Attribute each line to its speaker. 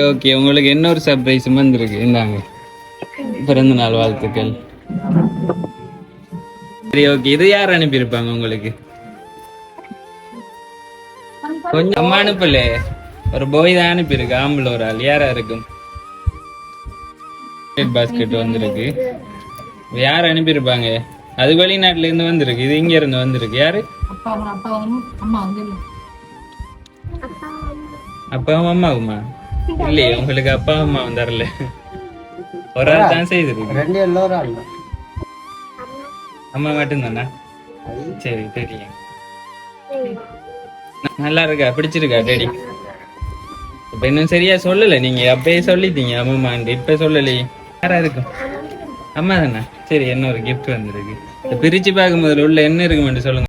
Speaker 1: Okay, உங்களுக்கு என்ன ஒரு சர்ப்ரைஸ் வந்திருக்கு, இந்தாங்க பிறந்த நாள் வாழ்த்துக்கள். சரி ஓகே, இது யார் அனுப்பியிருப்பாங்க உங்களுக்கு? கொஞ்சம் அம்மா அனுப்பல, ஒரு பாய் தான் அனுப்பியிருக்கு, ஆம்பளை ஒரு ஆள். யாரா இருக்கும்? பாஸ்கெட் வந்திருக்கு. யார் அனுப்பியிருப்பாங்க? அது வெளிநாட்டுல இருந்து வந்திருக்கு, இது இங்க இருந்து வந்திருக்கு. யாரு? அப்பாவும் அம்மாவுமா? இல்லையே, உங்களுக்கு அப்பா அம்மா தரல, ஒரு ஆள் தான் செய்திருக்கு. அம்மா மட்டும்தானா? சரி தெரியும். நல்லா இருக்கா, பிடிச்சிருக்கா டேடி? இப்ப இன்னும் சரியா சொல்லல, நீங்க அப்பயே சொல்லிட்டீங்க அம்மாண்டு, இப்ப சொல்லலையே. யாரா இருக்கும்? அம்மா தானே? சரி, என்ன ஒரு கிஃப்ட் வந்திருக்கு. பிரிச்சு பார்க்கும் போதுல உள்ள என்ன இருக்குமென்று சொல்லுங்க.